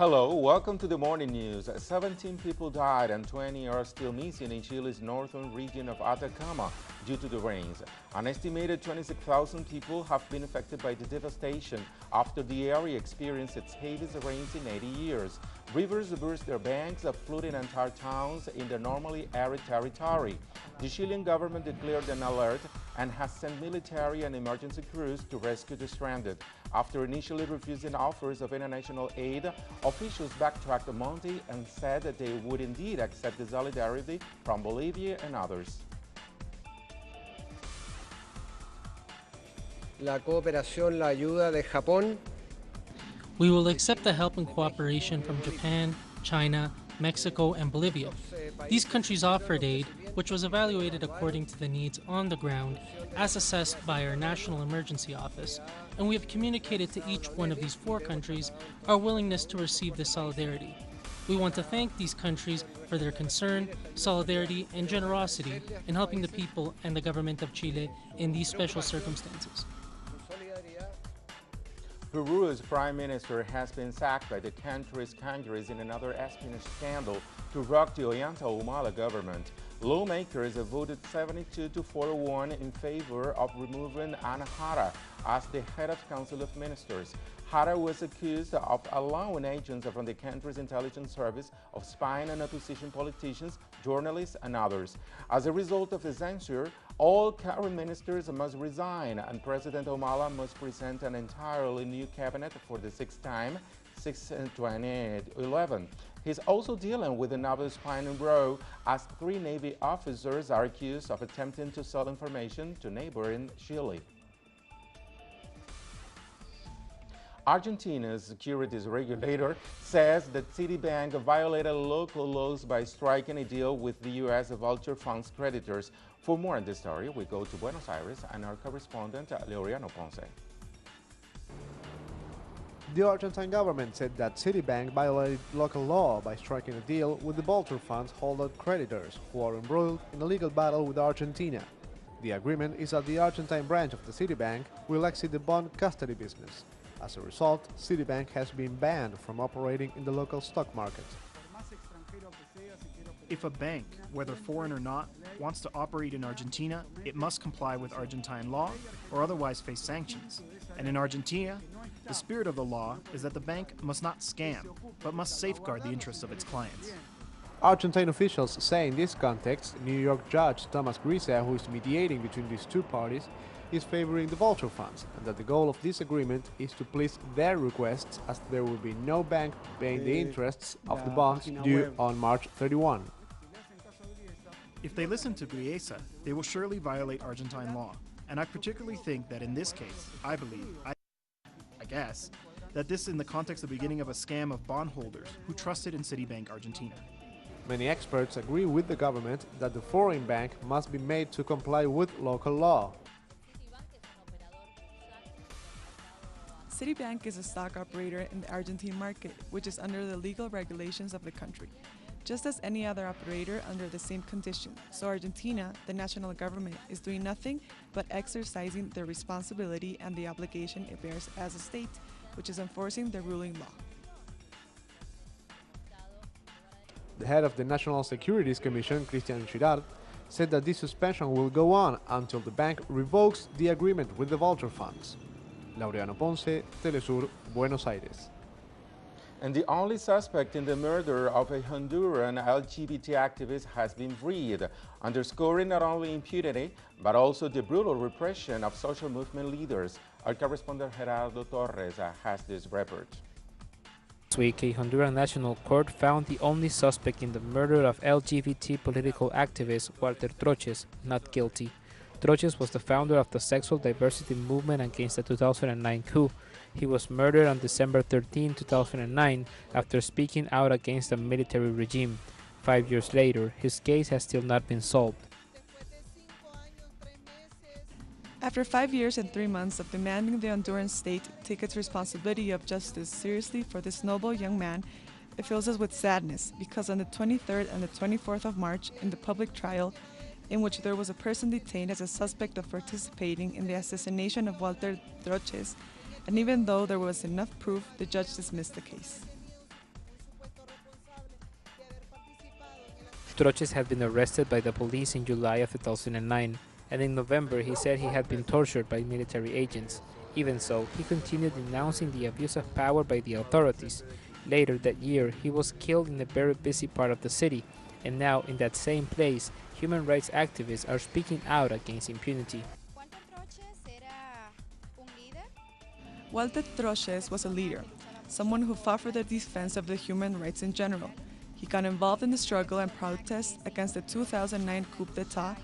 Hello, welcome to the morning news. 17 people died and 20 are still missing in Chile's northern region of Atacama due to the rains. An estimated 26,000 people have been affected by the devastation after the area experienced its heaviest rains in 80 years. Rivers burst their banks, flooding entire towns in the normally arid territory. The Chilean government declared an alert and has sent military and emergency crews to rescue the stranded. After initially refusing offers of international aid, officials backtracked on Monday and said that they would indeed accept the solidarity from Bolivia and others. La cooperación, la ayuda de Japón. We will accept the help and cooperation from Japan, China, Mexico, and Bolivia. These countries offered aid, which was evaluated according to the needs on the ground, as assessed by our National Emergency Office, and we have communicated to each one of these four countries our willingness to receive this solidarity. We want to thank these countries for their concern, solidarity, and generosity in helping the people and the government of Chile in these special circumstances. Peru's prime minister has been sacked by the country's Congress in another espionage scandal to rock the Ollanta-Humala government. Lawmakers voted 72-41 in favor of removing Ana Jara as the head of Council of Ministers. Jara was accused of allowing agents from the country's intelligence service of spying on opposition politicians, journalists, and others. As a result of the censure, all current ministers must resign, and President Humala must present an entirely new cabinet for the sixth time since 2011. He's also dealing with another spying row, as 3 Navy officers are accused of attempting to sell information to neighboring Chile. Argentina's securities regulator says that Citibank violated local laws by striking a deal with the U.S. vulture funds creditors. For more on this story, we go to Buenos Aires and our correspondent, Laureano Ponce. The Argentine government said that Citibank violated local law by striking a deal with the vulture funds holdout creditors who are embroiled in a legal battle with Argentina. The agreement is that the Argentine branch of the Citibank will exit the bond custody business. As a result, Citibank has been banned from operating in the local stock market. If a bank, whether foreign or not, wants to operate in Argentina, it must comply with Argentine law or otherwise face sanctions. And in Argentina, the spirit of the law is that the bank must not scam, but must safeguard the interests of its clients. Argentine officials say in this context, New York Judge Thomas Grisa, who is mediating between these two parties, is favoring the vulture funds, and that the goal of this agreement is to please their requests, as there will be no bank paying the interests of the bonds due on March 31. If they listen to Griesa, they will surely violate Argentine law. And I particularly think that in this case, I guess, that this is in the context of the beginning of a scam of bondholders who trusted in Citibank Argentina. Many experts agree with the government that the foreign bank must be made to comply with local law. Citibank is a stock operator in the Argentine market, which is under the legal regulations of the country, just as any other operator under the same conditions. So Argentina, the national government, is doing nothing but exercising the responsibility and the obligation it bears as a state, which is enforcing the ruling law. The head of the National Securities Commission, Christian Girard, said that this suspension will go on until the bank revokes the agreement with the vulture funds. Laureano Ponce, Telesur, Buenos Aires. And the only suspect in the murder of a Honduran LGBT activist has been freed, underscoring not only impunity, but also the brutal repression of social movement leaders. Our correspondent Gerardo Torres has this report. This week, a Honduran national court found the only suspect in the murder of LGBT political activist Walter Troches not guilty. Troches was the founder of the sexual diversity movement against the 2009 coup. He was murdered on December 13, 2009, after speaking out against the military regime. 5 years later, his case has still not been solved. After 5 years and 3 months of demanding the Honduran state take its responsibility of justice seriously for this noble young man, it fills us with sadness because on the 23rd and the 24th of March, in the public trial, in which there was a person detained as a suspect of participating in the assassination of Walter Troches, and even though there was enough proof, the judge dismissed the case. Troches had been arrested by the police in July of 2009, and in November he said he had been tortured by military agents. Even so, he continued denouncing the abuse of power by the authorities. Later that year, he was killed in a very busy part of the city, and now in that same place, human rights activists are speaking out against impunity. Walter Troches was a leader, someone who fought for the defense of the human rights in general. He got involved in the struggle and protests against the 2009 coup d'etat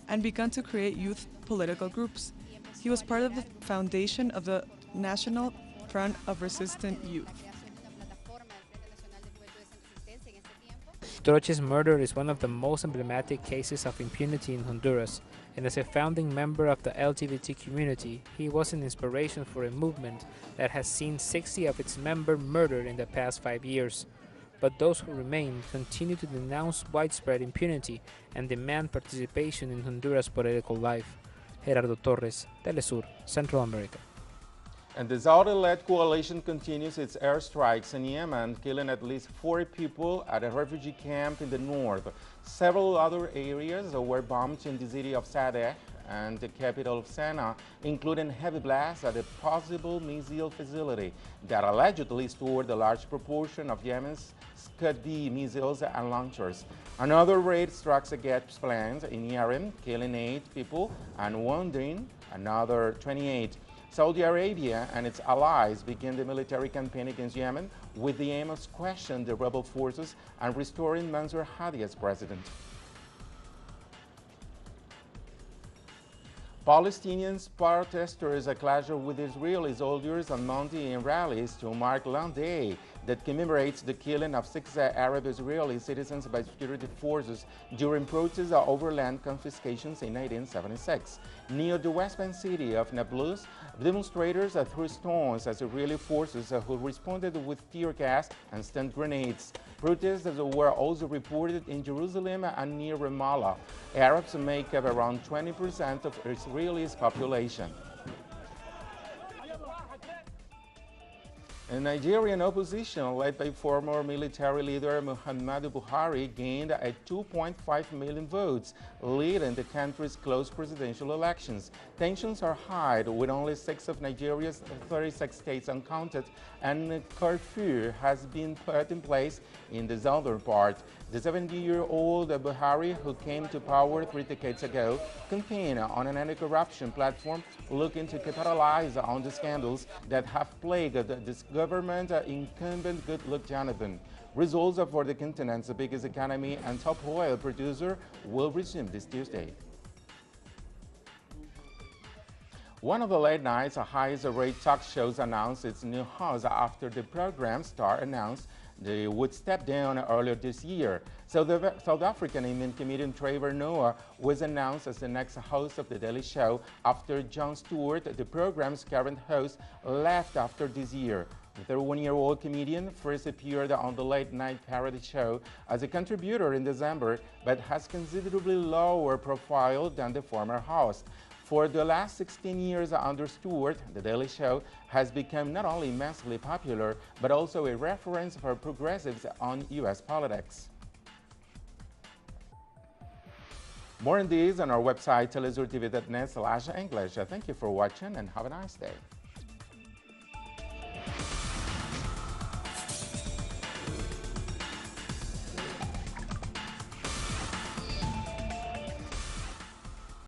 and began to create youth political groups. He was part of the foundation of the National Front of Resistant Youth. Troches' murder is one of the most emblematic cases of impunity in Honduras, and as a founding member of the LGBT community, he was an inspiration for a movement that has seen 60 of its members murdered in the past 5 years. But those who remain continue to denounce widespread impunity and demand participation in Honduras' political life. Gerardo Torres, Telesur, Central America. And the Saudi-led coalition continues its airstrikes in Yemen, killing at least 40 people at a refugee camp in the north. Several other areas were bombed in the city of Sadeh and the capital of Sana'a, including heavy blasts at a possible missile facility that allegedly stored a large proportion of Yemen's Scud-B missiles and launchers. Another raid struck against planes in Yemen, killing 8 people and wounding another 28. Saudi Arabia and its allies began the military campaign against Yemen with the aim of questioning the rebel forces and restoring Mansour Hadi as president. Palestinian protesters clashed with Israeli soldiers on Monday in rallies to mark Land Day that commemorates the killing of 6 Arab Israeli citizens by security forces during protests over land confiscations in 1976. Near the West Bank city of Nablus, demonstrators threw stones at Israeli forces who responded with tear gas and stun grenades. Protests were also reported in Jerusalem and near Ramallah. Arabs make up around 20% of Israel's population. A Nigerian opposition led by former military leader Muhammadu Buhari gained 2.5 million votes, leading the country's close presidential elections. Tensions are high, with only 6 of Nigeria's 36 states uncounted, and a curfew has been put in place in the southern part. The 70-year-old Buhari, who came to power 3 decades ago, campaigned on an anti-corruption platform looking to capitalize on the scandals that have plagued this government incumbent Goodluck Jonathan. Results for the continent's biggest economy and top oil producer will resume this Tuesday. One of the late night's highest-rate talk shows announced its new host after the program's star announced they would step down earlier this year. So the South African comedian Trevor Noah was announced as the next host of The Daily Show after Jon Stewart, the program's current host, left after this year. The 31-year-old comedian first appeared on the late-night parody show as a contributor in December, but has considerably lower profile than the former host. For the last 16 years under Stewart, The Daily Show has become not only immensely popular, but also a reference for progressives on U.S. politics. More on these on our website, telesurtv.net/English. Thank you for watching and have a nice day.